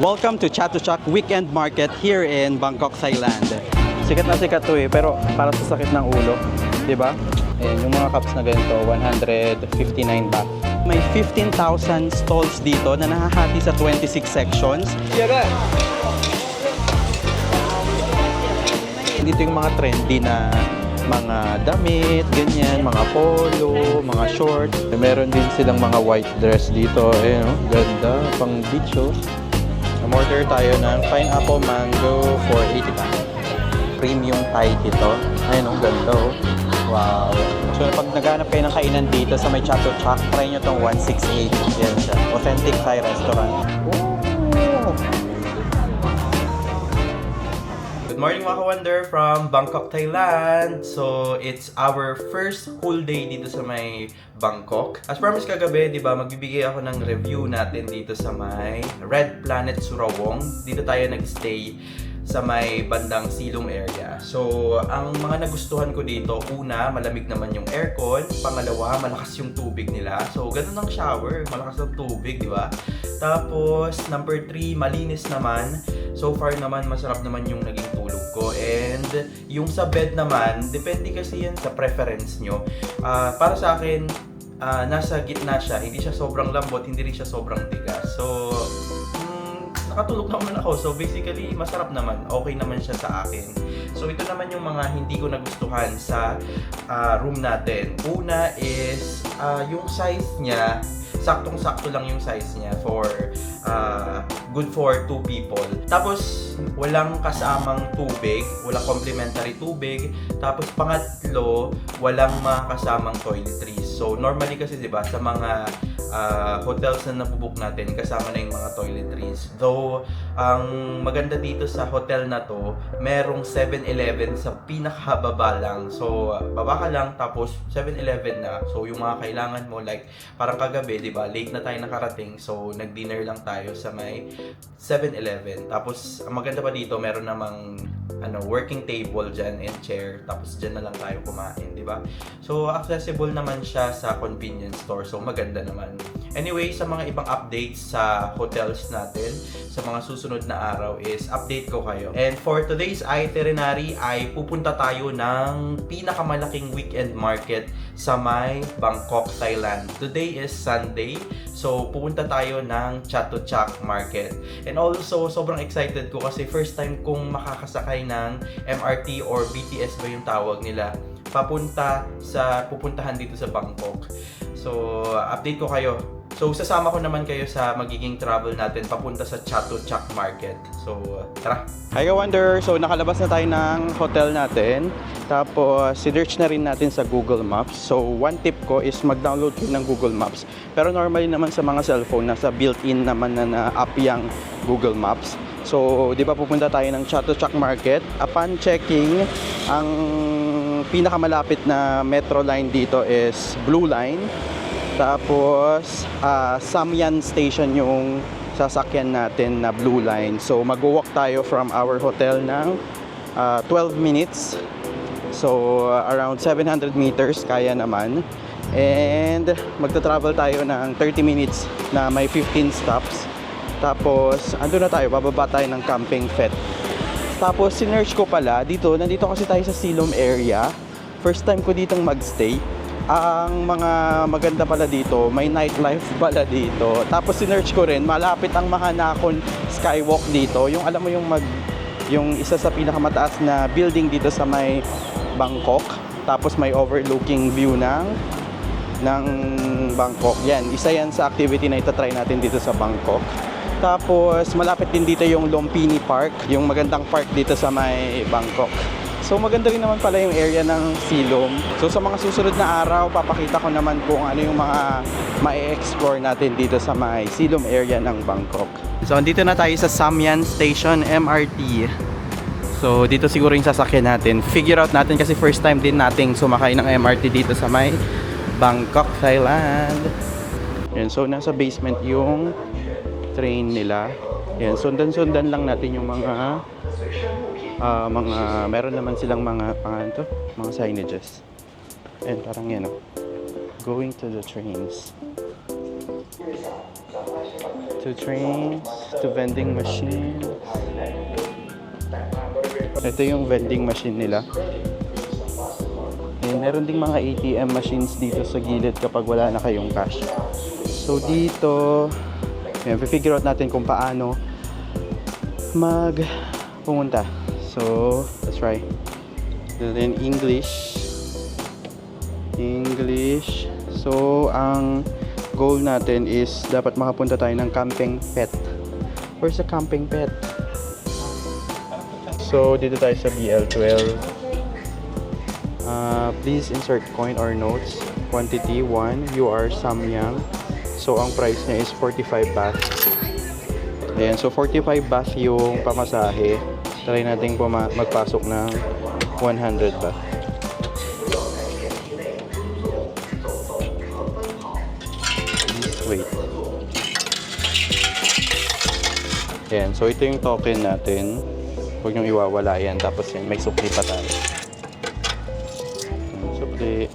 Welcome to Chatuchak Weekend Market here in Bangkok, Thailand. Sikat na sikat to pero para sa sakit ng ulo, 'di ba? Ayan, yung mga cups na ganito, 159 baht. May 15,000 stalls dito na nahahati sa 26 sections. Dito yung mga trendy na mga damit, ganyan, mga polo, mga shorts. Meron din silang mga white dress dito. Ayan, oh, ganda, pang beach, oh. Order tayo ng pineapple mango for 80 baht. Premium Thai ito. Ayun, ang ganda, oh. Wow. So, pag naghanap kayo ng kainan dito sa may Chatuchak, try nyo itong 168. Yan siya. Authentic Thai restaurant. Oh. Good morning mga ka-wonder from Bangkok, Thailand. So, it's our first whole day dito sa may Bangkok. As promised kagabi, di ba, magbibigay ako ng review natin dito sa may Red Planet Surawong. Dito tayo nagstay sa may bandang Silong area. So, ang mga nagustuhan ko dito, una, malamig naman yung aircon. Pangalawa, malakas yung tubig nila. So, ganun ang shower. Malakas ang tubig, di ba? Tapos, number 3, malinis naman. So far naman, masarap naman yung naging tulog ko. And yung sa bed naman, depende kasi yan sa preference nyo. Para sa akin, nasa gitna siya. Hindi siya sobrang lambot, hindi rin siya sobrang tigas. So, nakatulog naman ako. So basically, masarap naman. Okay naman siya sa akin. So ito naman yung mga hindi ko nagustuhan sa room natin. Una is, yung size niya, saktong-sakto lang yung size niya for good for 2 people. Tapos walang kasamang tubig, walang complimentary tubig. Tapos pangatlo, walang mga kasamang toiletries. So normally kasi 'di ba sa mga hotels na nabubook natin, kasama na yung mga toiletries. Though, ang maganda dito sa hotel na to, merong 7-Eleven sa pinakababa lang. So, baba ka lang, tapos 7-Eleven na. So, yung mga kailangan mo, like, parang kagabi, di ba, late na tayo nakarating. So, nag-dinner lang tayo sa may 7-Eleven. Tapos, ang maganda pa dito, meron namang working table dyan and chair. Tapos, dyan na lang tayo kumain, di ba? So, accessible naman siya sa convenience store. So, maganda naman. Anyway, sa mga ibang updates sa hotels natin, sa mga susunod na araw is update ko kayo. And for today's itinerary ay pupunta tayo ng pinakamalaking weekend market sa may Bangkok, Thailand. Today is Sunday, so pupunta tayo ng Chatuchak Market. And also, sobrang excited ko kasi first time kong makakasakay ng MRT or BTS ba yung tawag nila, pupuntahan dito sa Bangkok. So, update ko kayo. So, sasama ko naman kayo sa magiging travel natin papunta sa Chatuchak Market. So, tara! Hi ka-wonder! So, nakalabas na tayo ng hotel natin. Tapos, sinearch na rin natin sa Google Maps. So, one tip ko is mag-download kayo ng Google Maps. Pero normally naman sa mga cellphone, nasa built-in naman na app yung Google Maps. So, di ba pupunta tayo ng Chatuchak Market? Upon checking, ang pinakamalapit na metro line dito is Blue Line. Tapos, Samyan Station yung sasakyan natin na Blue Line. So, mag-walk tayo from our hotel ng 12 minutes. So, around 700 meters, kaya naman. And, magta-travel tayo ng 30 minutes na may 15 stops. Tapos, andun na tayo, bababa tayo ng Camping Phet. Tapos, sinearch ko pala, nandito kasi tayo sa Silom area. First time ko ditong magstay. Ang mga maganda pala dito, may nightlife pala dito. Tapos sinearch ko rin, malapit ang Mahanakon Skywalk dito. Yung alam mo yung isa sa pinakamataas na building dito sa may Bangkok. Tapos may overlooking view ng Bangkok. Yan, isa yan sa activity na itatry natin dito sa Bangkok. Tapos malapit din dito yung Lumpini Park, yung magandang park dito sa may Bangkok. So maganda rin naman pala yung area ng Silom. So sa mga susunod na araw, papakita ko naman kung ano yung mga ma-explore natin dito sa may Silom area ng Bangkok. So andito na tayo sa Samyan Station MRT. So dito siguro yung sasakyan natin. Figure out natin kasi first time din nating sumakay ng MRT dito sa may Bangkok, Thailand. Yan, so nasa basement yung train nila. Yan, sundan-sundan lang natin yung mga meron naman silang mga signages. And parang yan, going to the trains. Two trains, two vending machine. Ito yung vending machine nila. And meron ding mga ATM machines dito sa gilid kapag wala na kayong cash. So dito, figure out natin kung paano pumunta. So, let's try. Then English. So, ang goal natin is dapat makapunta tayo ng Camping Pet. Where's the Camping Pet? So, dito tayo sa BL12. Please insert coin or notes. Quantity 1. You are Samyang. So, ang price niya is 45 baht. Ayan, so 45 baht yung pamasahe. Try natin magpasok ng 100 baht. Please wait. Ayan, so ito yung token natin. Huwag niyong iwawala yan. Tapos yan, may sukli pa tayo. Sukli.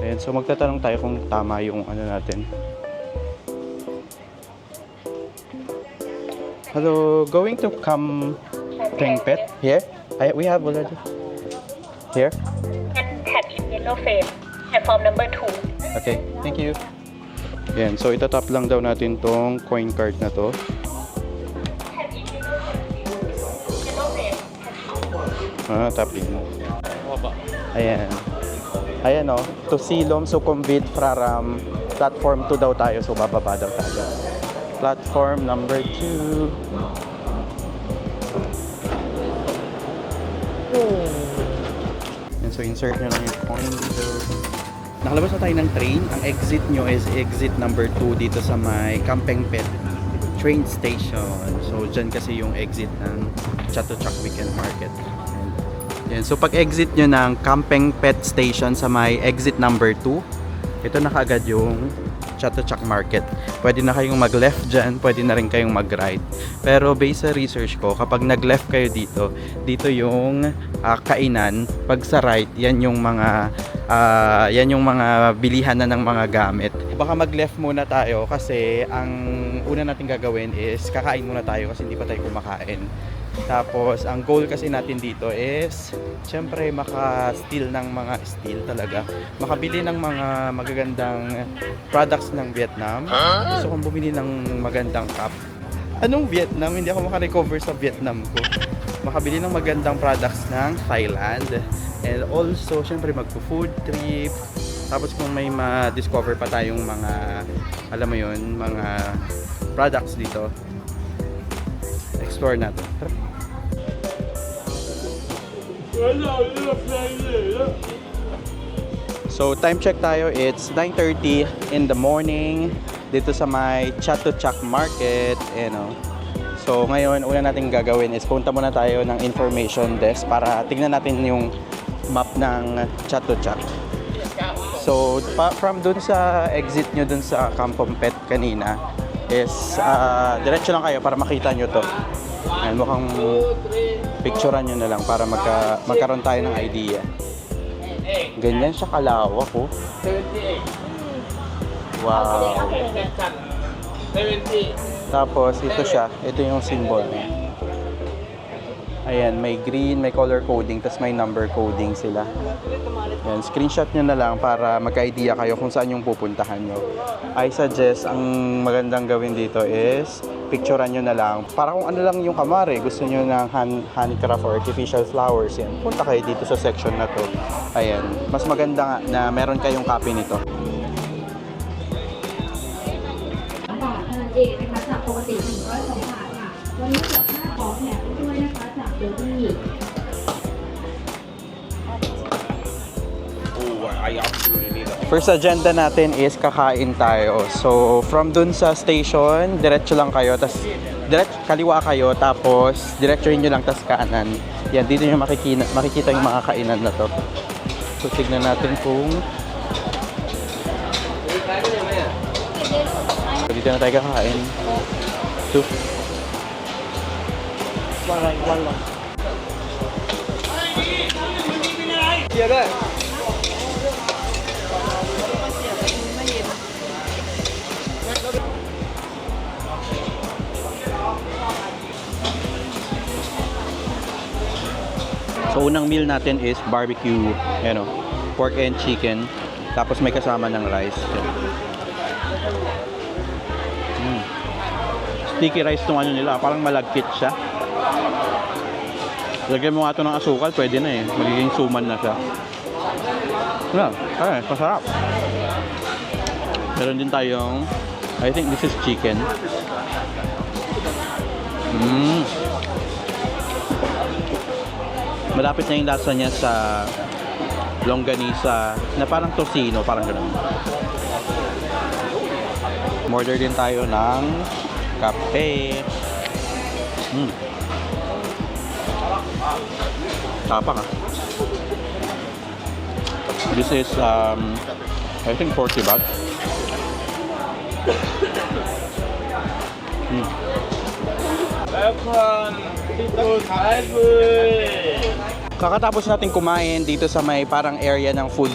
Ayan, so magtatanong tayo kung tama yung ano natin. Hello, going to Camping Pet? Here? We have already. Here? And tap in yellow frame, platform number 2. Okay, thank you. Yan, so itatap lang daw natin tong coin card na to. Tapping. Ayan. Ayan o, to Silom Sukhumvit Praram. Platform 2 daw tayo, so bababa daw tayo. Platform number 2. And so insert nyo lang yung coin dito. Nakalabas na tayo ng train. Ang exit nyo is exit number 2 dito sa may Camping Pet train station. So dyan kasi yung exit ng Chatuchak Weekend Market. Yan. So pag exit nyo ng Camping Pet station sa may exit number 2, ito na kaagad yung Chatuchak Market. Pwede na kayong mag-left dyan, pwede na rin kayong mag-right. Pero based sa research ko, kapag nag-left kayo dito yung kainan. Pag sa right, yan yung mga bilihan na ng mga gamit. Baka mag-left muna tayo kasi ang una natin gagawin is kakain muna tayo kasi hindi pa tayo kumakain. Tapos, ang goal kasi natin dito is syempre maka-steal ng mga steal talaga. Makabili ng mga magagandang products ng Vietnam. Gusto kong bumili ng magandang cup. Anong Vietnam? Hindi ako makarecover sa Vietnam ko. Makabili ng magandang products ng Thailand. And also, syempre magpo-food trip. Tapos kung may ma-discover pa tayong mga, alam mo yun, mga products dito, explore natin. So time check tayo, it's 9:30 in the morning dito sa may Chatuchak Market, So ngayon, una natin gagawin is punta muna tayo ng information desk para tingnan natin yung map ng Chatuchak. So from dun sa exit nyo dun sa Camping Pet kanina is diretso lang kayo para makita nyo to. Ayan, mukhang picturean nyo na lang para magkaroon tayo ng idea. Ganyan siya kalawak, oh. Wow. Tapos ito siya, ito yung symbol niya. Ayan, may green, may color coding, tapos may number coding sila. Ayan, screenshot nyo na lang para magka-idea kayo kung saan yung pupuntahan nyo. I suggest, ang magandang gawin dito is picturean nyo na lang. Para kung ano lang yung kamare, gusto nyo ng handcraft or artificial flowers, yan, punta kayo dito sa section na to. Ayan, mas maganda nga na meron kayong copy nito. First agenda natin is kakain tayo. So, from dun sa station, diretso lang kayo, tas kaliwa kayo, tapos diretsohin nyo lang, tas kanan. Yan, dito nyo makikita yung mga kainan na to. So, tignan natin kung... So, dito na tayo kakain. Two. So, unang meal natin is barbecue, pork and chicken. Tapos may kasama ng rice. Sticky rice tong ano nila, parang malagkit siya. Lagyan mo nga ito ng asukal, pwede na eh. Magiging suman na siya. Masarap. Meron din tayong, I think this is chicken. Malapit na yung lasa niya sa longganisa na parang tocino, parang gano'n. Order din tayo ng kape. Tapang This is, I think 40 baht. Kakatapos natin kumain dito sa may parang area ng food,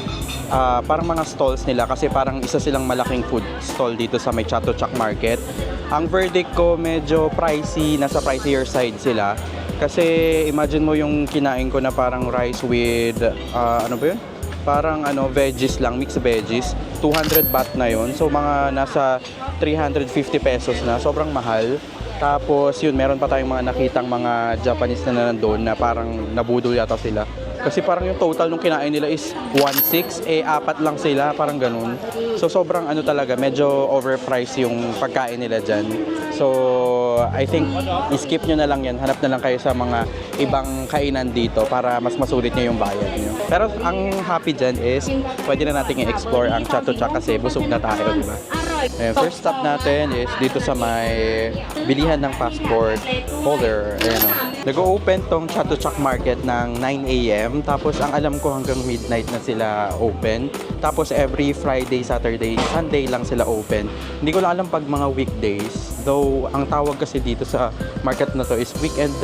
parang mga stalls nila kasi parang isa silang malaking food stall dito sa may Chatuchak Market. Ang verdict ko medyo pricey, nasa pricier side sila. Kasi imagine mo yung kinain ko na parang rice with, ano ba yun? Parang veggies lang, mixed veggies. 200 baht na yun. So mga nasa 350 pesos na, sobrang mahal. Tapos yun, meron pa tayong mga nakitang mga Japanese na nandun na parang nabudol yata sila. Kasi parang yung total nung kinain nila is 1.6, apat lang sila, parang ganun. So sobrang talaga, medyo overpriced yung pagkain nila dyan. So I think i-skip nyo na lang yan, hanap na lang kayo sa mga ibang kainan dito para mas masulit nyo yung bayad nyo. Pero ang happy dyan is pwede na natin i-explore ang Chatuchak kasi busog na tayo, diba? First stop natin is dito sa may bilihan ng passport holder. Nag-o-open tong Chatuchak Market ng 9 AM. Tapos ang alam ko hanggang midnight na sila open. Tapos every Friday, Saturday, Sunday lang sila open. Hindi ko lang alam pag mga weekdays. Though ang tawag kasi dito sa market na to is weekend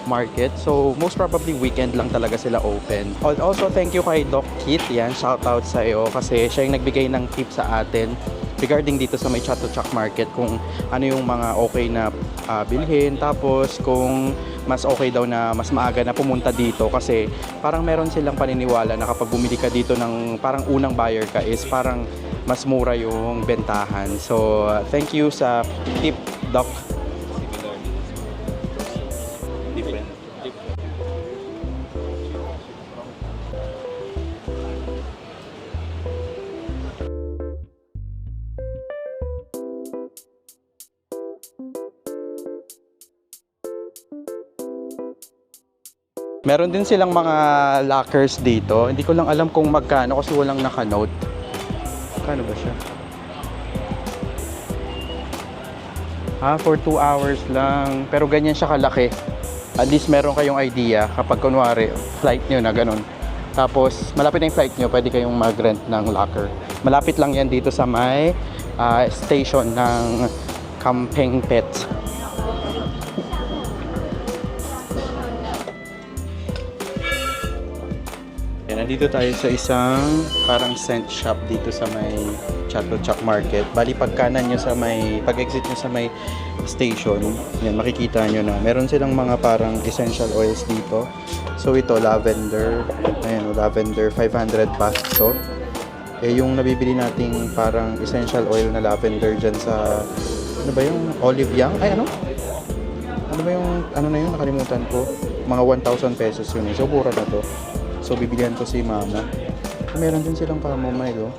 market. So most probably weekend lang talaga sila open. Also thank you kay Doc Kit. Yan, shout out sa iyo kasi siya yung nagbigay ng tip sa atin regarding dito sa may Chatuchak Market kung ano yung mga okay na bilhin, tapos kung mas okay daw na mas maaga na pumunta dito kasi parang meron silang paniniwala na kapag bumili ka dito ng parang unang buyer ka is parang mas mura yung bentahan. So thank you sa tip, Doc. Meron din silang mga lockers dito. Hindi ko lang alam kung magkano kasi walang naka-note. Magkano ba siya? For 2 hours lang. Pero ganyan siya kalaki. At least meron kayong idea kapag kunwari flight nyo na ganun. Tapos malapit na yung flight nyo, pwede kayong mag-rent ng locker. Malapit lang yan dito sa may station ng Kampeng Pet. Nandito tayo sa isang parang scent shop dito sa may Chatuchak Market. Bali pag kanan nyo sa may, pag-exit nyo sa may station, yan makikita nyo na meron silang mga parang essential oils dito. So ito lavender, ayan, lavender 500 baht to. Yung nabibili nating parang essential oil na lavender dyan sa ano ba yung olive young? Ay ano ba yung ano na yun, nakalimutan ko. Mga 1,000 pesos yun eh. So mura na to. So, bibilihan ko si mama. Meron din silang chamomile, oh.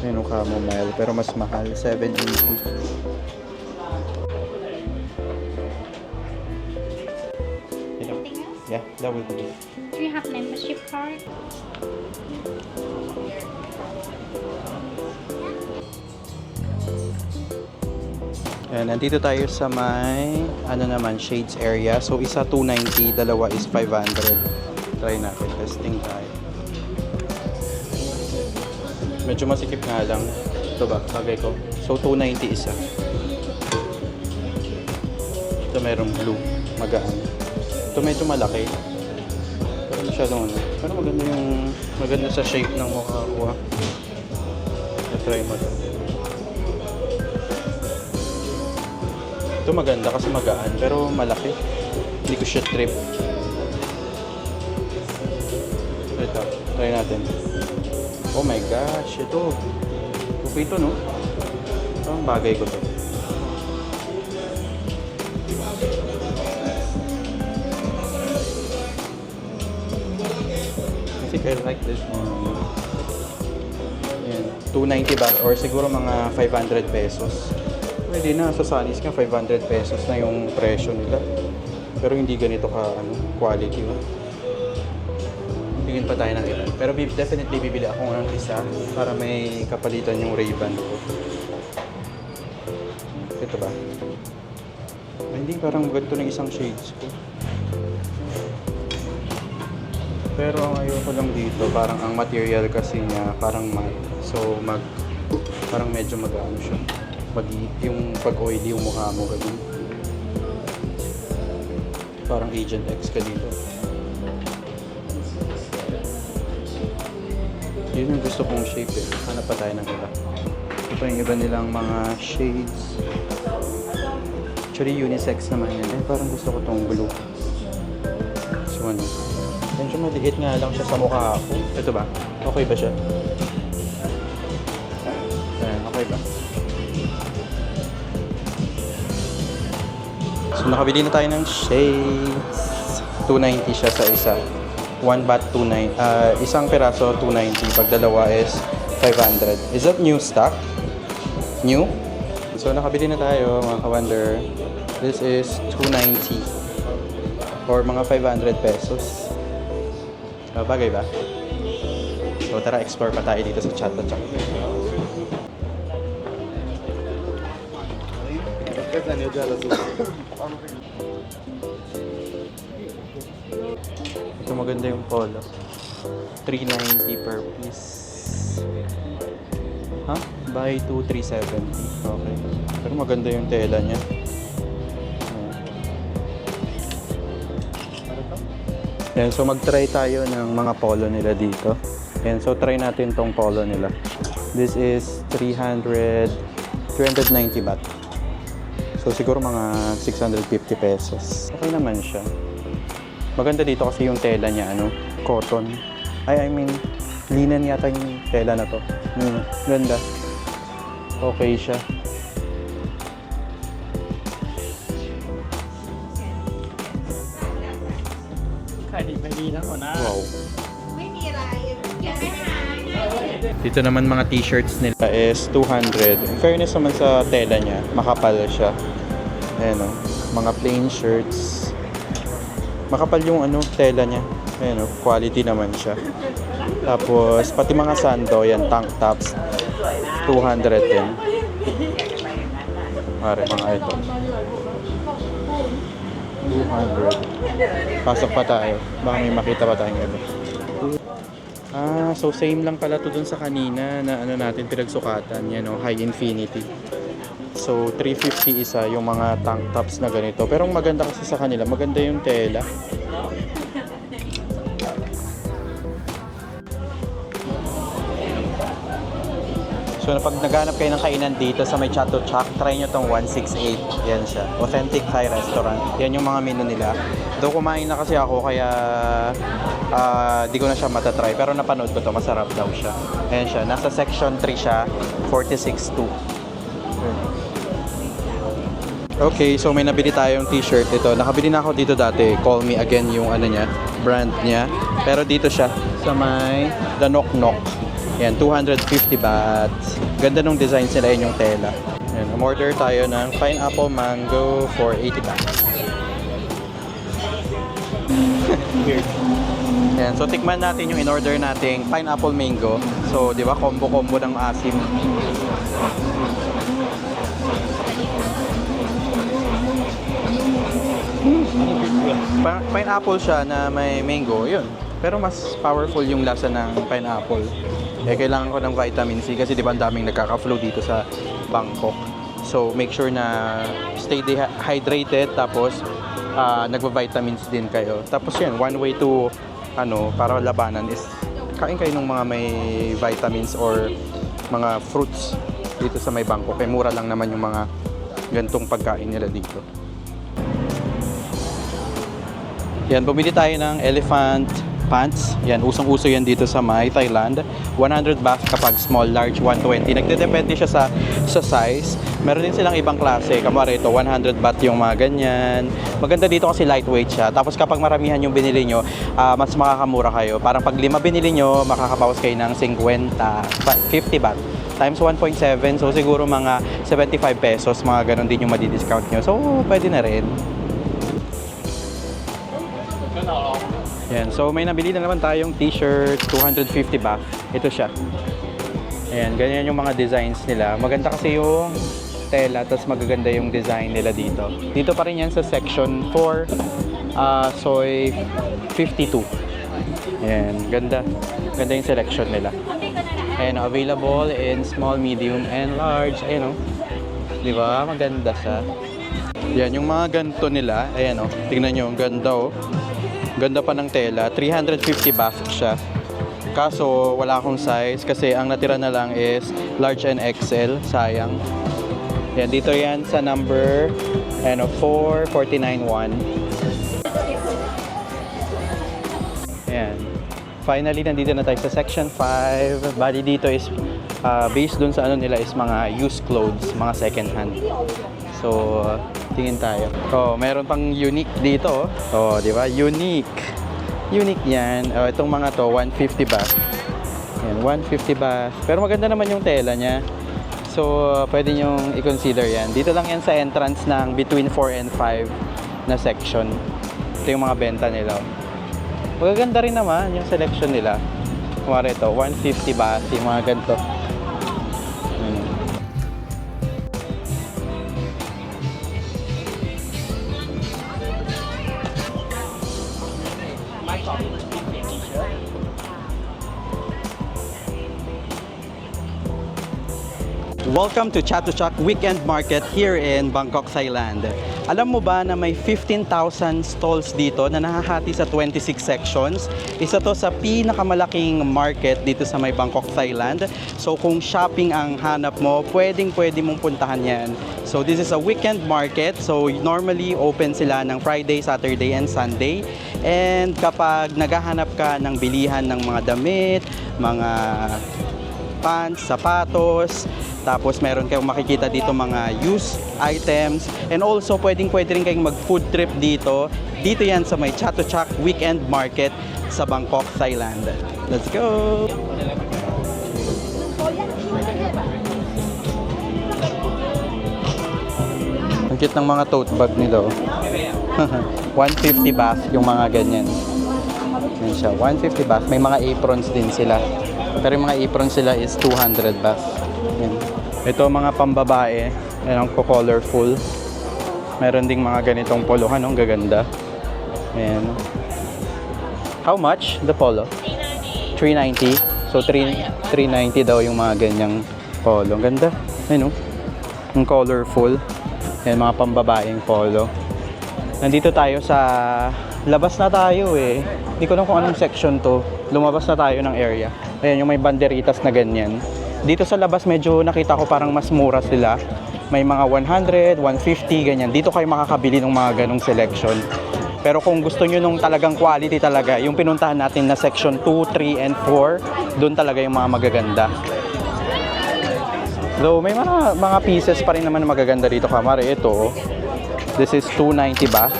Ayun, chamomile. Pero mas mahal. 780. Yeah, that will be it. Do you have membership card? Ayan, nandito tayo sa may, shades area. So, isa 290, dalawa is 500. Try natin, testing tayo. Medyo masikip nga lang. Ito ba, bagay ko. So 290 isa. Ito merong blue, magaan. Ito medyo malaki. Pero masyadong pero maganda sa shape ng mukha ko. Try mo lang. Ito maganda kasi magaan, pero malaki. Hindi ko siya trip. Ito, try natin. Oh my gosh, ito. Okay ito, no? Ang bagay ko to. I think I like this one. Ayan, 290 baht or siguro mga 500 pesos. Pwede na, sa Sunny's ka 500 pesos na yung presyo nila. Pero hindi ganito ka quality, no? Bigyan pa tayo ng ilan. Pero definitely bibili ako ng isa para may kapalitan yung Ray-Ban ko. Ito ba? Ay, hindi, parang ganito ng isang shades ko. Pero ang ayoko lang dito, parang ang material kasi niya parang matte. So parang medyo mag-ano siya. Yung pag-oily yung mukha mo ganun. Parang Agent X ka dito. Yun yung gusto kong shape eh. Hanap pa tayo ng iba. Ito yung iba nilang mga shades. Actually unisex naman yan. Eh, parang gusto ko tong blue. So ano. Medyo maliit nga lang siya sa mukha ako. Ito ba? Okay ba siya? Ayan, okay ba? So nakabili na tayo ng shades. 290 siya sa isa. 1 baht 29. Isang piraso 290. Pag dalawa is 500. Is that new stock? New? So nakabili na tayo mga ka-wonder. This is 290 or mga 500 pesos. Bagay ba? So tara, explore pa tayo dito sa Chatachak. Ito maganda yung polo. 390 per piece. Ha? Buy 2, 370. Okay. Pero maganda yung tela niya. Yan, so mag-try tayo ng mga polo nila dito. Yan, so try natin tong polo nila. This is 390 baht. So siguro mga 650 pesos. Okay naman siya. Maganda dito kasi yung tela niya, cotton. I mean, linen yata yung tela na to. Ganda. Okay siya. Wow. Dito naman mga t-shirts nila is 200. In fairness naman sa tela niya, makapal siya. Ayan o, mga plain shirts. Makapal yung tela niya. Ayan o, quality naman siya. Tapos, pati mga sando, yan, tank tops. 200 din. Pare, mga ito. 200. Pasok pa tayo. Baka may makita pa tayong iba. So same lang pala to dun sa kanina na natin pinagsukatan. Yan o, high infinity. So 350 isa yung mga tank tops na ganito. Pero ang maganda kasi sa kanila, maganda yung tela. So pag naghanap kayo ng kainan dito sa may Chatuchak, try nyo tong 168. Yan siya. Authentic Thai restaurant. Yan yung mga menu nila. Though kumain na kasi ako kaya di ko na siya matatry. Pero napanood ko to, masarap daw siya. Ayan siya. Nasa section 3 siya. 46.2. Okay, so may nabili tayong t-shirt ito. Nakabili na ako dito dati. Call Me Again yung niya, brand niya. Pero dito siya sa may The Knock Knock. Yan, 250 baht. Ganda nung design nila, yun yung tela. Yan, umorder tayo ng pineapple mango for 80 baht. Weird. Yan, so tikman natin yung in-order nating pineapple mango. So, di ba, combo-combo ng asim. Pineapple siya na may mango, yun. Pero mas powerful yung lasa ng pineapple. Kailangan ko ng vitamin C kasi di ba ang daming nagkaka-flu dito sa Bangkok. So make sure na stay hydrated, tapos nagva-vitamins din kayo. Tapos yan, one way to para labanan is kain kayo ng mga may vitamins or mga fruits dito sa may Bangkok. Mura lang naman yung mga gantong pagkain nila dito. Yan, bumili tayo ng elephant pants. Yan, usong-uso yan dito sa Thailand. 100 baht kapag small, large 120. Nagdedepende siya sa size. Meron din silang ibang klase. Kamari ito, 100 baht yung mga ganyan. Maganda dito kasi lightweight siya. Tapos kapag maramihan yung binili nyo, mas makakamura kayo. Parang pag 5 binili nyo, makakabawas kayo ng 50 baht times 1.7, so siguro mga 75 pesos, mga ganun din yung madi-discount nyo. So, pwede na rin. Yan, so may nabili na naman tayong t-shirt, 250 baht. Ito siya. Ayan, ganyan yung mga designs nila. Maganda kasi yung tela, tapos magaganda yung design nila dito. Dito pa rin yan sa section 4, soy 52. Ayan, ganda. Ganda yung selection nila. Ayan, available in small, medium, and large. Ayan, oh. Di ba? Maganda siya. Yan, yung mga ganito nila. Ayan, oh. Tingnan nyo, ang ganda, oh. Ganda pa ng tela. 350 baht siya. Kaso, wala akong size kasi ang natira na lang is large and XL. Sayang. Yan, dito yan sa number 4491. Ayan. Finally, nandito na tayo sa section 5. Bali dito is based dun sa ano nila is mga used clothes, mga second hand. So, tingin tayo. Oh, meron pang unique dito. Oh, di ba? Unique. Unique yan. Oh, itong mga to, 150 baht. Yan, 150 baht. Pero maganda naman yung tela niya. So, pwede nyong i-consider yan. Dito lang yan sa entrance ng between 4 and 5 na section. Ito yung mga benta nila. Magaganda rin naman yung selection nila. Kumari ito, 150 baht, yung mga ganito. Welcome to Chatuchak Weekend Market here in Bangkok, Thailand. Alam mo ba na may 15,000 stalls dito na nahahati sa 26 sections? Isa to sa pinakamalaking market dito sa may Bangkok, Thailand. So kung shopping ang hanap mo, pwede mong puntahan yan. So this is a weekend market. So normally open sila ng Friday, Saturday, and Sunday. And kapag naghahanap ka ng bilihan ng mga damit, mga pants, sapatos, tapos meron kayong makikita dito mga used items, and also pwede rin kayong mag food trip dito. Dito yan sa may Chatuchak Weekend Market sa Bangkok, Thailand. Let's go! Ang cute ng mga tote bag nila. 150 baht yung mga ganyan. Yan siya, 150 baht. May mga aprons din sila. Pero yung mga apron sila is 200 baht. Yan. Ito mga pambabae. Yan ang colorful. Meron ding mga ganitong polohan. Ang gaganda. Ayan. How much the polo? 390. So 390 daw yung mga ganyang polo. Ang ganda. Ayan, ang colorful. Yan mga pambabaeng polo. Nandito tayo sa labas na tayo eh. Hindi ko alam kung anong section to. Lumabas na tayo ng area. Ayan yung may banderitas na ganyan. Dito sa labas medyo nakita ko parang mas mura sila. May mga 100, 150 ganyan. Dito kayo makakabili ng mga ganong selection. Pero kung gusto nyo nung talagang quality talaga, yung pinuntahan natin na section 2, 3, and 4, doon talaga yung mga magaganda. Though may mga pieces pa rin naman na magaganda dito. Kamari ito, this is 290 baht.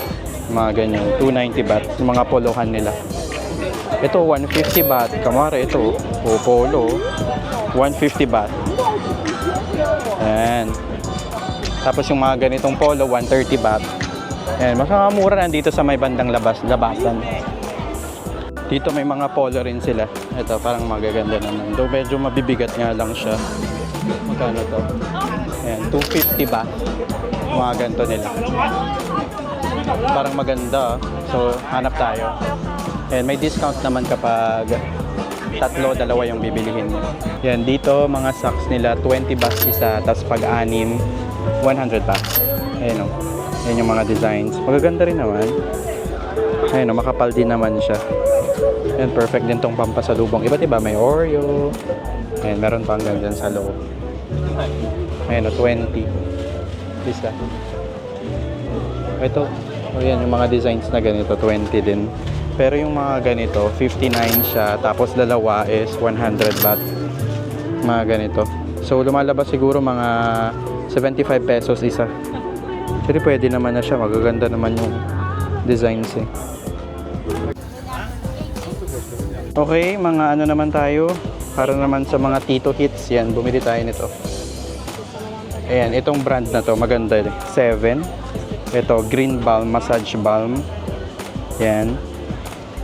Mga ganyan, 290 baht. Yung mga polohan nila. Ito, 150 baht. Kamari ito, polo, 150 baht. Ayan. Tapos yung mga ganitong polo, 130 baht. Ayan, mas mura nandito sa may bandang labasan. Dito may mga polo rin sila. Ito, parang magaganda naman. Though medyo mabibigat nga lang siya. Magkano to? Ayan, 250 ba? Mga ganito nila. Parang maganda. So, hanap tayo. Ayan, may discount naman kapag dalawa yung bibilihin mo. Ayan, dito mga socks nila, 20 baht isa. Tapos pag-anim, 100 baht. Ayan o. Ayan yung mga designs. Magaganda rin naman. Ayan o, makapal din naman siya. Ayan, perfect din tong pampasalubong. Iba't iba, may Oreo. Ayan, meron pang ganyan sa loob. Ayan o, 20. Isa. Ito. O yan, yung mga designs na ganito, 20 din. Pero yung mga ganito, 59 siya. Tapos dalawa is 100 baht. Mga ganito. So, lumalabas siguro mga 75 pesos isa. Actually, pwede naman na siya. Magaganda naman yung designs eh. Okay, mga ano naman tayo. Para naman sa mga Tito Hits. Yan, bumili tayo nito. Ayan, itong brand na to, maganda eh. 7. Ito, Green Balm Massage Balm. Yan.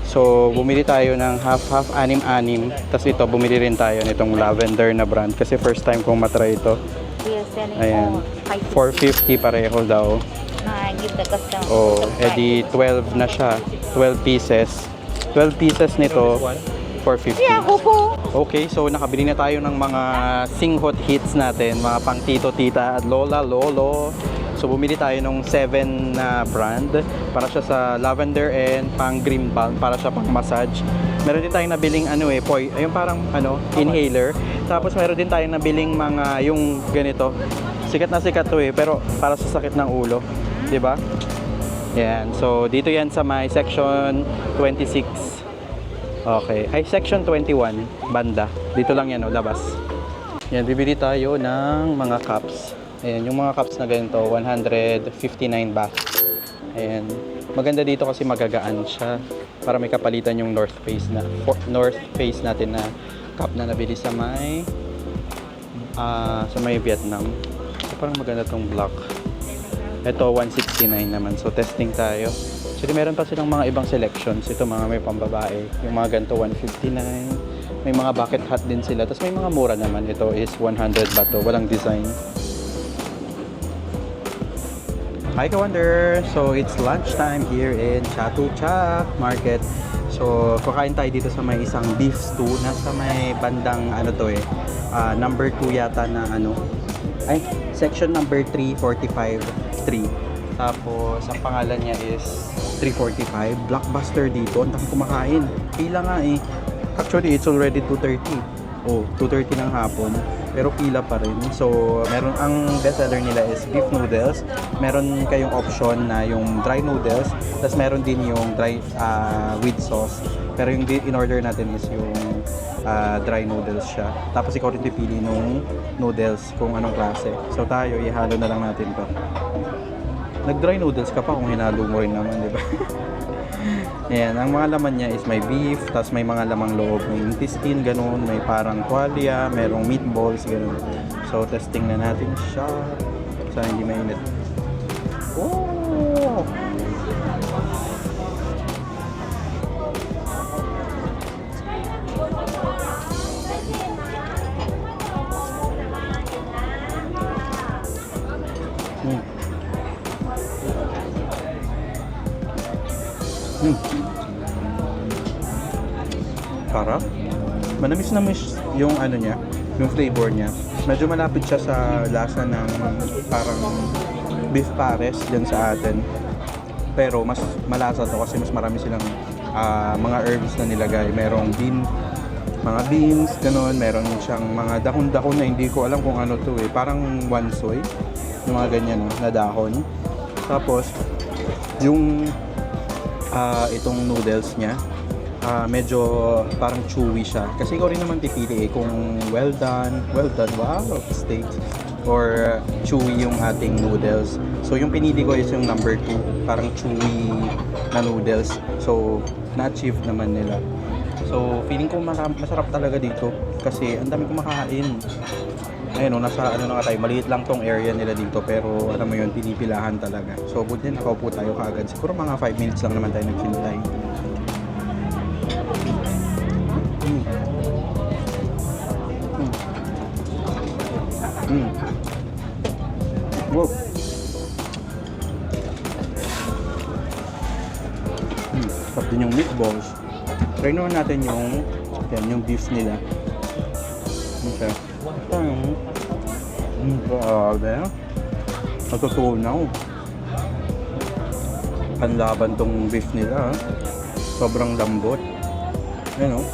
So, bumili tayo ng half-half, anim-anim. Tapos ito, bumili rin tayo nitong lavender na brand. Kasi first time kong matry ito. We are selling Ayan. for 450 pareho daw. I give the customer. Oh, edi 12 na siya. 12 pieces. 12 pieces nito, 450. Yeah, kuko. Okay, so nakabili na tayo ng mga singhot hits natin, mga pang tito, tita at lola, lolo. So bumili tayo ng 7 na brand para siya sa lavender and pang green balm para siya pang massage. Meron din tayong nabiling ano eh, yung parang ano, inhaler. Tapos meron din tayong nabiling mga yung ganito. Sikat na sikat to eh, pero para sa sakit ng ulo, 'di ba? Yan. So dito 'yan sa my section 26. Okay. Ay, section 21, banda. Dito lang yan, labas. Yan, bibili tayo ng mga cups. Ayan, yung mga cups na ganito, 159 baht. Ayan. Maganda dito kasi magagaan siya. Para may kapalitan yung North Face natin na cup na nabili sa may Vietnam. So, parang maganda tong black. Ito, 169 naman. So, testing tayo. Actually, meron pa silang mga ibang selections. Ito mga may pambabae. Yung mga ganito, 159. May mga bucket hat din sila. Tapos may mga mura naman. Ito is 100 baht to. Walang design. Hi, Ka-Wonder! So, it's lunchtime here in Chatuchak Market. So, kakain tayo dito sa may isang beef stew. Nasa may bandang, ano to eh, number 2 yata na ano. Ay, section number 345-3. Tapos, ang pangalan niya is 345. Blockbuster dito. Ang dami kumakain. Pila nga eh. Actually, it's already 2:30. Oh, 2:30 ng hapon. Pero pila pa rin. So, ang bestseller nila is beef noodles. Meron kayong option na yung dry noodles. Tapos meron din yung dry with sauce. Pero yung in-order natin is yung dry noodles siya. Tapos ikaw rin pipili nung noodles kung anong klase. So tayo, ihalo na lang natin to. Nag-dry noodles ka pa kung hinalo mo rin naman, di ba? Ayan, ang mga laman niya is may beef, tapos may mga lamang loob, may intestine, ganun, may parang tuwalya, merong meatballs, ganun. So, testing na natin siya. Sana hindi mainit. Oh! Sarap. Manamis yung ano niya, yung flavor niya. Medyo malapit siya sa lasa ng parang beef pares dyan sa atin. Pero mas malasa to kasi mas marami silang mga herbs na nilagay. Merong mga beans, ganun. Meron siyang mga dahon-dahon na hindi ko alam kung ano to eh. Parang wansoy. Yung mga ganyan na dahon. Tapos, yung itong noodles niya, medyo parang chewy siya. Kasi ikaw rin naman pipili eh kung well done, wow, steak, or chewy yung ating noodles. So yung pinili ko is yung number 2, parang chewy na noodles. So na-achieve naman nila. So feeling ko masarap talaga dito kasi ang dami kumakain. Ayun, nasa ano na nga tayo, maliit lang tong area nila dito pero alam mo yun, pinipilahan talaga. So buti nakaupo tayo kaagad. Siguro mga 5 minutes lang naman tayo naghintay. Wow. Sarap din yung meatballs. Try naman natin yung beef nila. Okay. Grabe. Natutunaw. Panlaban tong beef nila. Sobrang lambot. Ayan o.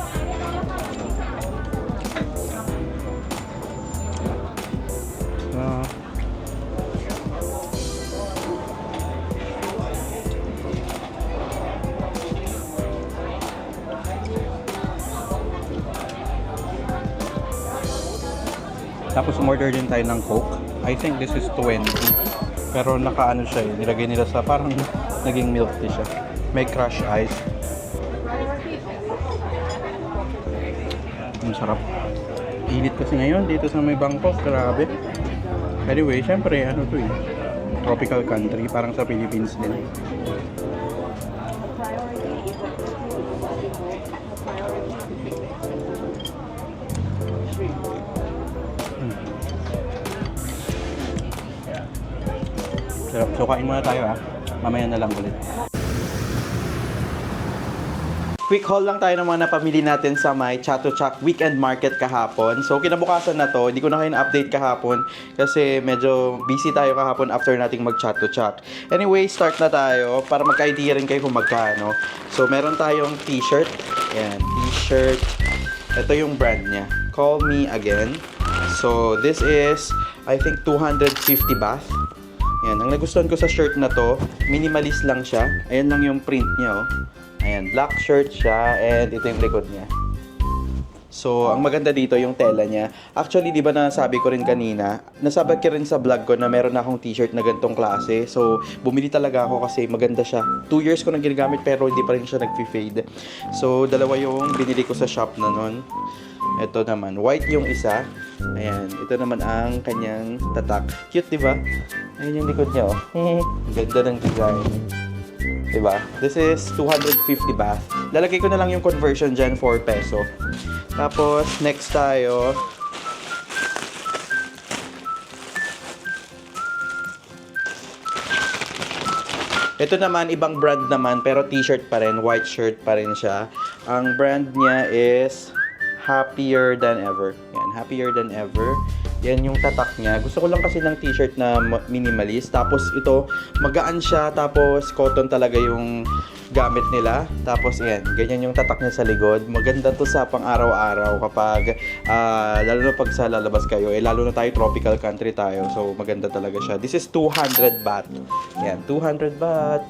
Tapos umorder din tayo ng Coke. I think this is 20. Pero nakaano siya nilagay nila sa parang naging milk tea siya. May crush ice. Ang sarap. Init kasi ngayon dito sa may Bangkok. Grabe. Anyway, syempre, ano to tropical country. Parang sa Philippines din. Sarap. So, kain muna tayo Mamaya na lang ulit. Quick haul lang tayo ng mga napamili natin sa may Chatuchak Weekend Market kahapon. So, kinabukasan na to. Hindi ko na kayo na-update kahapon kasi medyo busy tayo kahapon after nating mag-Chatuchak. Anyway, start na tayo para magka-idea rin kayo kung magkano. So, meron tayong t-shirt. Yan, t-shirt. Ito yung brand niya. Call Me Again. So, this is, I think, 250 baht. Yan, ang nagustuhan ko sa shirt na to, minimalist lang siya. Ayan lang yung print niya, Ayan, black shirt siya and ito yung likod niya. So, ang maganda dito yung tela niya. Actually, di ba nasabi ko rin kanina, nasabi ko rin sa vlog ko na meron na akong t-shirt na ganitong klase. So, bumili talaga ako kasi maganda siya. 2 years ko nang ginagamit pero hindi pa rin siya nag-fade. So, dalawa yung binili ko sa shop na nun. Ito naman, white yung isa. Ayan, ito naman ang kanyang tatak. Cute, di ba? Ayan yung likod niya, Ganda ng design. Diba? This is 250 baht. Lalagay ko na lang yung conversion dyan, 4 peso. Tapos, next tayo. Ito naman, ibang brand naman, pero t-shirt pa rin, white shirt pa rin siya. Ang brand niya is Happier Than Ever. Yan, Happier Than Ever. Yan yung tatak niya. Gusto ko lang kasi ng t-shirt na minimalist. Tapos ito, magaan siya. Tapos cotton talaga yung gamit nila. Tapos yan, ganyan yung tatak niya sa likod. Maganda to sa pang-araw-araw kapag, lalo na pag sa lalabas kayo. Lalo na tayo, tropical country tayo. So maganda talaga siya. This is 200 baht. Yan, 200 baht.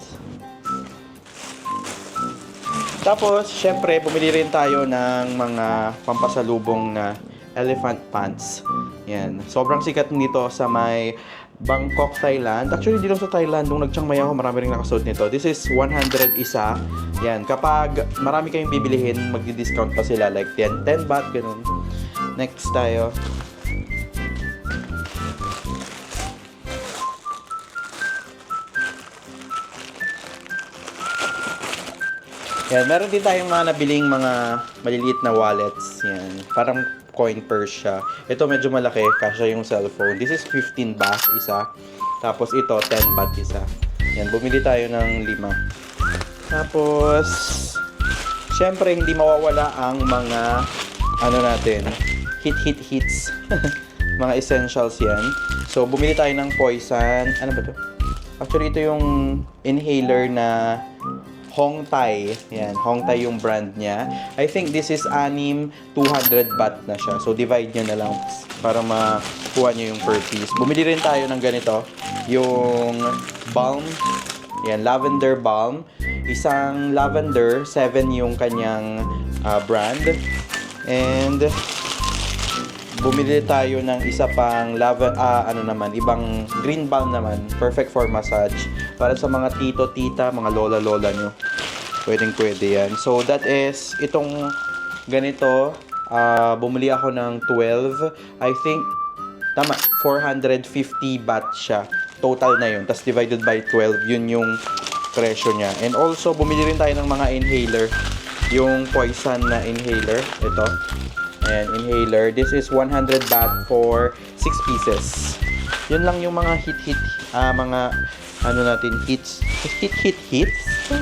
Tapos, syempre, bumili rin tayo ng mga pampasalubong na elephant pants. Yan. Sobrang sikat nito sa may Bangkok, Thailand. Actually, hindi lang sa Thailand. Nung nag-Chiang Mai ako, marami rin nakasuot nito. This is 100 isa. Yan. Kapag marami kayong bibilihin, magdi-discount pa sila. Like 10 baht, ganun. Next tayo. Yan, meron din tayong mga nabiling mga maliliit na wallets. Yan, parang coin purse siya. Ito medyo malaki, kasya yung cellphone. This is 15 baht isa. Tapos ito, 10 baht isa. Yan, bumili tayo ng 5. Tapos, syempre hindi mawawala ang mga, hits. Mga essentials yan. So, bumili tayo ng Poison. Ano ba to? Actually, ito yung inhaler na Hong Tai. Yan, Hong Tai yung brand niya. I think this is 200 baht na siya. So, divide nyo na lang para makuha nyo yung per piece. Bumili rin tayo ng ganito. Yung balm. Yan, lavender balm. Isang lavender, 7 yung kanyang brand. And bumili tayo ng isa pang ibang green balm naman. Perfect for massage. Para sa mga tito, tita, mga lola-lola nyo. Pwedeng-pwede yan. So, that is, itong ganito, bumili ako ng 12. I think, tama, 450 baht siya. Total na yun. Tapos divided by 12, yun yung presyo niya. And also, bumili rin tayo ng mga inhaler. Yung Poison na inhaler. Ito. Ayan, inhaler. This is 100 baht for 6 pieces. Yun lang yung mga hits. Ano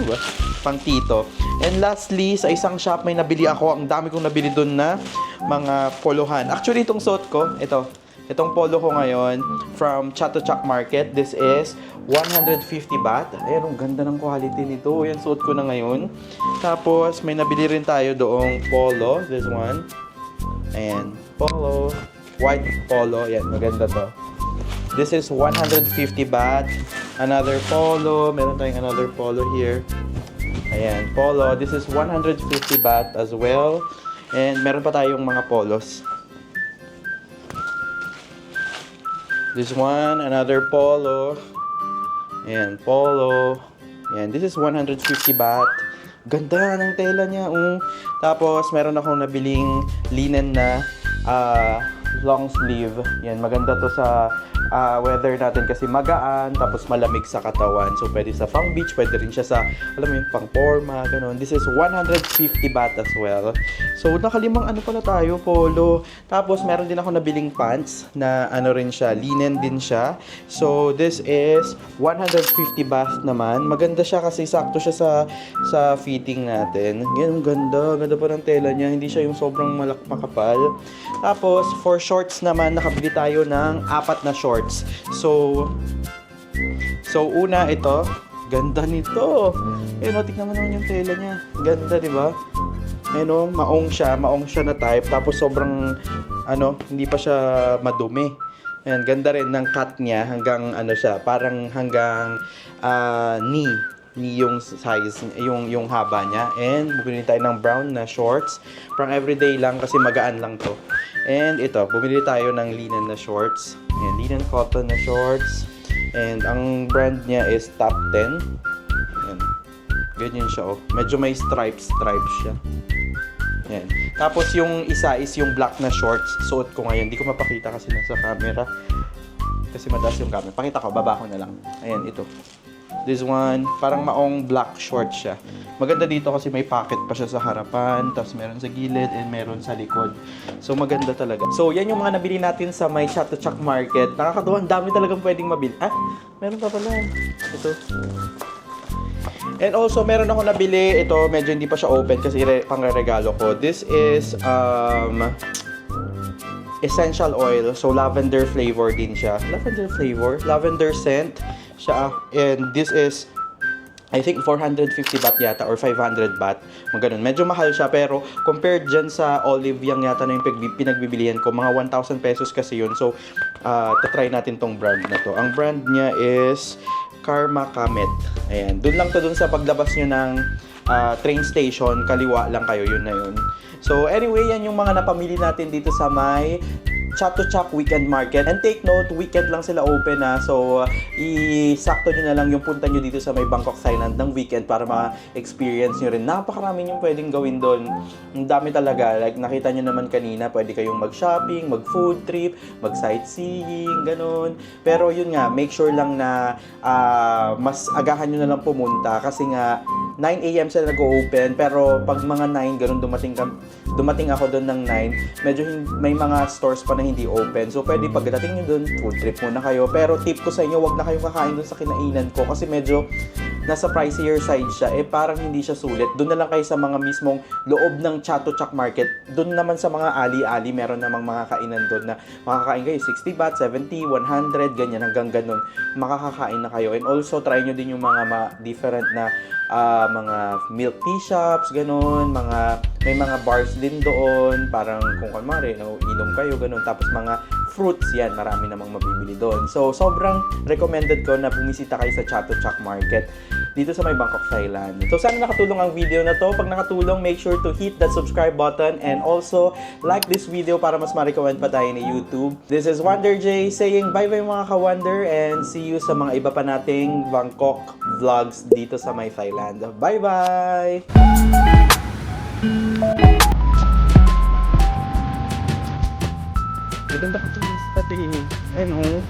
ba? Pang tito. And lastly, sa isang shop may nabili ako. Ang dami kong nabili dun na mga polohan. Actually, itong suot ko, itong polo ko ngayon from Chatuchak Market. This is 150 baht. Ayan, ang ganda ng quality nito. Yan, suot ko na ngayon. Tapos, may nabili rin tayo doong polo. This one. Ayan, polo. White polo. Ayan, maganda to. This is 150 baht. Another polo. Meron tayong another polo here. Ayan, polo. This is 150 baht as well. And meron pa tayong mga polos. This one, another polo. Ayan, polo. Ayan, this is 150 baht. Ganda ng tela niya. Tapos, meron akong nabiling linen na long sleeve. Yan, maganda to sa weather natin kasi magaan, tapos malamig sa katawan. So, pwede sa pang beach, pwede rin siya sa, alam mo yun, pang forma, ganun. This is 150 baht as well. So, nakalimang ano pala tayo, polo. Tapos, meron din ako nabiling pants na ano rin siya, linen din siya. So, this is 150 baht naman. Maganda siya kasi sakto siya sa fitting natin. Yan, ganda. Ganda pa ng tela niya. Hindi siya yung sobrang makapal. Tapos, for shorts naman, nakabili tayo ng 4 na shorts. So una ito, ganda nito. Tingnan mo naman yung tela niya. Ganda, di ba? Maong siya na type. Tapos sobrang, hindi pa siya madumi. Ayan, ganda rin ng cut niya hanggang, parang hanggang knee yung size, yung haba niya. And bumili tayo ng brown na shorts. Pang everyday lang kasi magaan lang to. And ito, bumili tayo ng linen na shorts. Ayan, linen cotton na shorts. And ang brand niya is Top 10. Ayan. Ganyan siya, Medyo may stripes siya. Ayan. Tapos yung isa is yung black na shorts. Suot ko ngayon. Hindi ko mapakita kasi nasa camera. Kasi mataas yung camera. Pakita ko, baba ko na lang. Ayan, ito. This one, parang maong black short siya. Maganda dito kasi may pocket pa siya sa harapan, tapos meron sa gilid, and meron sa likod. So, maganda talaga. So, yan yung mga nabili natin sa may Chatuchak Market. Nakakatuwa, ang dami talagang pwedeng mabili. Meron pa pala. Ito. And also, meron ako nabili. Ito, medyo hindi pa siya open kasi pang-regalo ko. This is, essential oil. So, lavender flavor din siya. Lavender flavor? Lavender scent siya. And this is, I think, 450 baht yata or 500 baht. Ganun. Medyo mahal siya pero compared dyan sa olive yang yata na yung pinagbibilihan ko, mga 1,000 pesos kasi yun. So, tatry natin tong brand na to. Ang brand niya is Karma Kamet. Ayan. Doon lang to dun sa paglabas nyo ng train station. Kaliwa lang kayo. Yun na yun. So, anyway, yan yung mga napamili natin dito sa may Chatuchak Weekend Market. And take note, weekend lang sila open So, isakto nyo na lang yung punta nyo dito sa may Bangkok, Thailand ng weekend para ma-experience nyo rin. Napakarami yung pwedeng gawin doon. Ang dami talaga. Like, nakita nyo naman kanina, pwede kayong mag-shopping, mag-food trip, mag-sightseeing, ganun. Pero yun nga, make sure lang na mas agahan nyo na lang pumunta kasi nga, 9 AM sila nag-open, pero pag mga 9, ganun dumating ako doon ng 9, medyo may mga stores pa na hindi open. So, pwede pagdating nyo doon, food trip muna kayo. Pero tip ko sa inyo, wag na kayong kakain doon sa kinainan ko kasi medyo nasa pricier side siya. Parang hindi siya sulit. Doon na lang kayo sa mga mismong loob ng Chatuchak Market. Doon naman sa mga ali-ali, meron namang mga kainan doon na makakain kayo 60 baht, 70, 100, ganyan, hanggang ganun. Makakakain na kayo. And also, try nyo din yung mga different na mga milk tea shops, ganun, may mga bars din doon, parang kung kunwari, inom kayo, ganun, tapos mga fruits, yan, marami namang mabibili doon. So, sobrang recommended ko na bumisita kayo sa Chatuchak Market dito sa may Bangkok, Thailand. So, sana nakatulong ang video na to. Pag nakatulong, make sure to hit that subscribe button and also like this video para mas ma-recommend pa tayo ni YouTube. This is Wonder J saying bye-bye mga ka-Wonder and see you sa mga iba pa nating Bangkok vlogs dito sa may Thailand. Bye-bye! Maganda ka to, pati. Ayun,